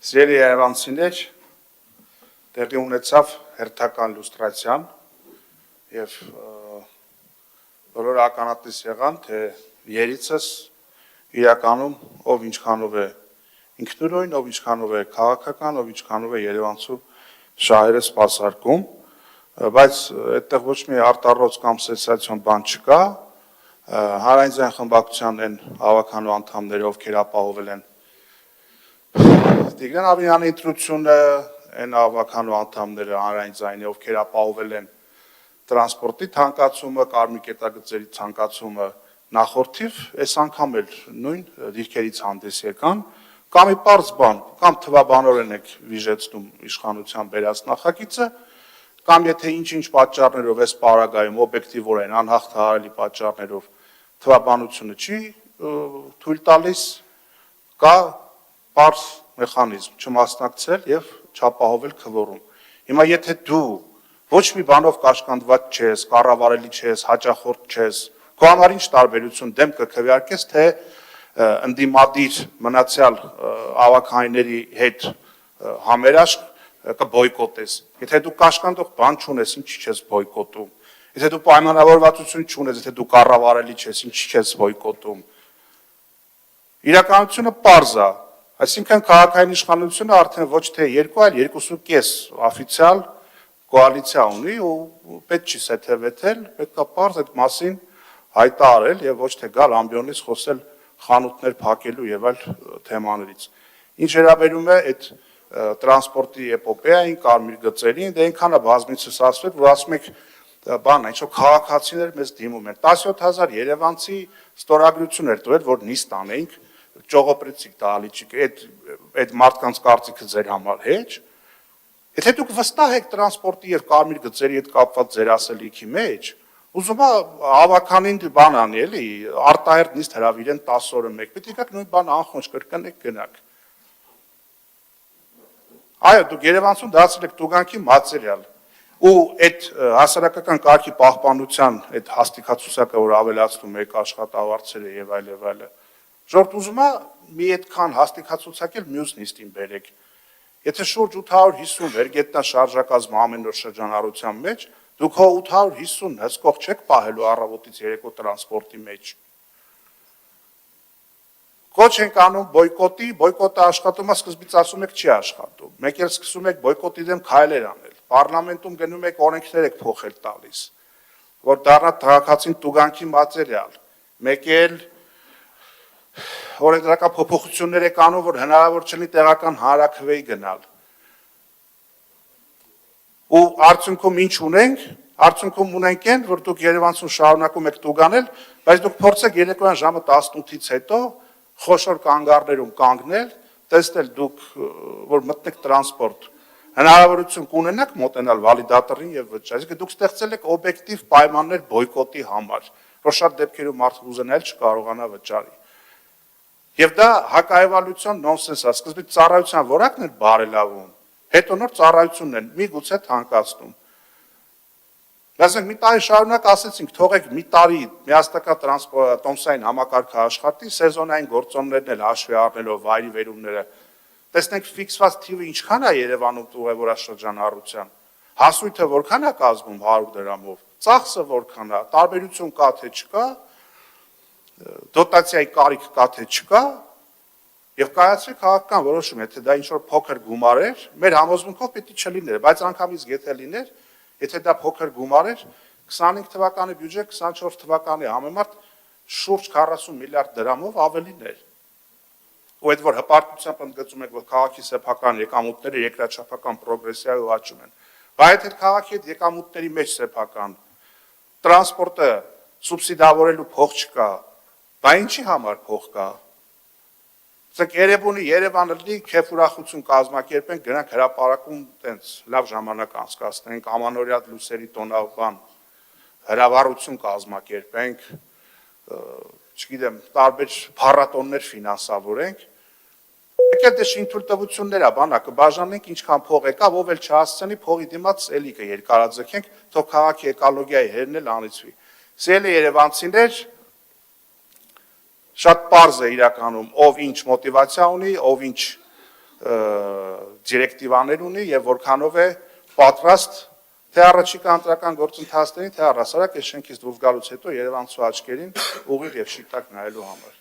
Սիրելի երևանցիներ, տեղի ունեցավ հերթական լուստրացիան և բոլորը ականատես եղան, թե երիցս իրականում ով ինչքանով է ինքնուրույն, ով ինչքանով է քաղաքական, ով ինչքանով է երևանցու շահերը սպասարկում, բայց այդտեղ ոչ մի արտառոց կամ սենսացիոն բան չկա, հանրային խմբակցության են հավաքանու անդամները, ովքեր ապահովել են Տիգրան Ավինյանի ընտրությունը, այն հավաքանու անդամները հանրային ձայնի, ովքեր ապահովել են տրանսպորտի թանկացումը, կարմիր կետագծերի թանկացումը նախորդիվ, այս անգամ էլ նույն դիրքերից հանդես եկան, կամ մի պարզ բան, կամ թվաբանորեն եք վիժեցնում իշխանության բերած նախագիծը, կամ եթե ինչ-ինչ պատճառներով այս պարագայում օբյեկտիվորեն անհաղթահարելի պատճառներով թվաբանությունը չի թույլ տալիս, կա պարզ մեխանիզմ չմասնակցել և չապահովել քվորում։ Հիմա եթե դու ոչ մի բանով կաշկանդված չես, կառավարելի չես, հաճախորդ չես, քո համար ինչ տարբերություն դեմ կքվեարկես, թե ընդդիմադիր մնացյալ ավագայինների հետ համերաշխ կբոյկոտես։ Եթե դու կաշկանդող բան չունես, ինչի չես բոյկոտում։ Եթե դու պայմանավորվածություն չունես, եթե դու կառավարելի չես, ինչի չես բոյկոտում։ Իրականությունը պարզ է, այսինքն քաղաքային իշխանությունը արդեն ոչ թե 2, այլ 2.5 օֆիցիալ կոալիցիա ունի ու պետք չի սեթևեթել, պետք է պարզ այդ մասին հայտարարել եւ ոչ թե գալ ամբիոնից խոսել խանութներ փակելու եւ այլ թեմաներից։ Ինչ վերաբերում է այդ տրանսպորտի էպոպեային, կարմիր գծերին, դե այնքան է բազմիցս ասվել, որ ասում եք բան, ինչ որ քաղաքացիներ մեզ դիմում են։ 17000 երևանցի ստորագրություն էր տվել, որ նիստ անեինք, ճողոպրեցիք դահլիճիկ, այդ մարդկանց կարծիքը ձեր համար հեչ։ Եթե դուք վստահ եք տրանսպորտի եւ կարմիր գծերի հետ կապված ձեր ասելիքի մեջ, ուզում եմ հավաքանին բան անի, էլի, արտահերտ նիստ հրավիրեն 10 օրը մեկ, պետք է գաք նույն բան անխոնջ կրկնեք գնաք։ Այո, դուք Երևանցում դարձել եք տուգանքի մատերիալ, ու այդ հասարակական կարգի պահպանության այդ հաստիկացուցակը, որ ավելացնում եք աշխատավարձերը եւ այլ եւ այլը, ժողովուրդ ուզում է մի այդքան հաստիկացուցակ էլ մյուս նիստին բերեք։ Եթե շուրջ 850 վերգետնա շարժակազմ ամեն օր շրջանառության մեջ, դուք հո 850 հսկող չեք պահելու առավոտից երեկո տրանսպորտի մեջ։ Կոչ ենք անում բոյկոտի, բոյկոտը աշխատում է, սկզբից ասում եք չի աշխատում։ Մեկ էլ սկսում եք բոյկոտի դեմ քայլեր անել։ Պարլամենտում գնում եք օրենքներ եք փոխել տալիս, որ դառնա քաղաքացին տուգանքի մատերիալ։ Մեկ էլ օրենսդրական փոփոխություններ եք անում, որ հնարավոր չլինի տեղական հանրաքվեի գնալ։ Ու արդյունքում ինչ ունենք, արդյունքում ունենք այն, որ դուք Երևանցում շարունակում եք տուգանել, բայց դուք փորձեք երեկոյան ժամը 18-ից հետո խոշոր կանգառներում կանգնել, տեսնել դուք, որ մտնեք տրանսպորտ, հնարավորություն կունենաք մոտենալ վալիդատորին եւ վճարել, իսկ դուք ստեղծել եք օբյեկտիվ պայմաններ բոյկոտի համար, որ շատ դեպքերում մարդը ուզենալ չկարողանա վճարի։ Եվ դա հակահայվալության նոնսենս է, սկզբից ծառայության որակն էր բարելավում, հետո նոր ծառայությունն են միգուցե թանկացնում։ Ասենք մի տարի շարունակ ասեցինք, թողեք մի տարի միասնական տոմսային համակարգը աշխատի, սեզոնային գործոններն էլ հաշվի առնելով վայրի վերումները։ Տեսնենք ֆիքսված թիվը ինչքան է Երևանում ուղևորաշրջանառության, հասույթը որքան է կազմում 100 դրամով, ծախսը որքան է, տարբերություն կա թե չկա, դոտացիայի կարիք կա թե չկա, եւ կայացրեք քաղաքական որոշում, եթե դա ինչ-որ փոքր գումար էր, մեր համոզմունքով պետք է չլիներ, բայց անգամից եթե լիներ, եթե դա փոքր գումար էր, 25 թվականի բյուջե 24 թվականի համեմատ շուրջ 40 միլիարդ դրամով ավելին էր։ Ու այդ որ հպարտությամբ ընդգծում եք, որ քաղաքի սեփական եկամուտները երկրաչափական պրոգրեսիայով աճում են, բայց այդ քաղաքի այդ եկամուտների մեջ սեփական տրանսպորտը սուբսիդավորելու փող չկա, բա ինչի համար փող կա։ Ասենք Երևանը լի քեֆ ուրախություն կազմակերպենք, գնանք հրապարակում տենց լավ ժամանակ անցկացնենք, ամանորյա լույսերի տոնավան հրավառություն կազմակերպենք, չգիտեմ, տարբեր փառատոններ ֆինանսավորենք։ Եկել դե շինթույլտվություններ է, բանակը բաժանենք, ինչքան փող եկավ, ով էլ չհասցնի, փողի դիմաց էլի կերկարաձգենք, թող քաղաքի էկոլոգիայի հերն էլ անիծվի։ Սիրելի երևանցիներ, շատ պարզ է իրականում, ով ինչ մոտիվացիա ունի, ով ինչ դիրեկտիվաներ ունի եւ որքանով է պատրաստ թե առաջիկա ընտրական գործընթացներին, թե առհասարակ այս շենքից դուրս գալուց հետո Երևանցու աչքերին ուղիղ եւ շիտակ նայելու համար։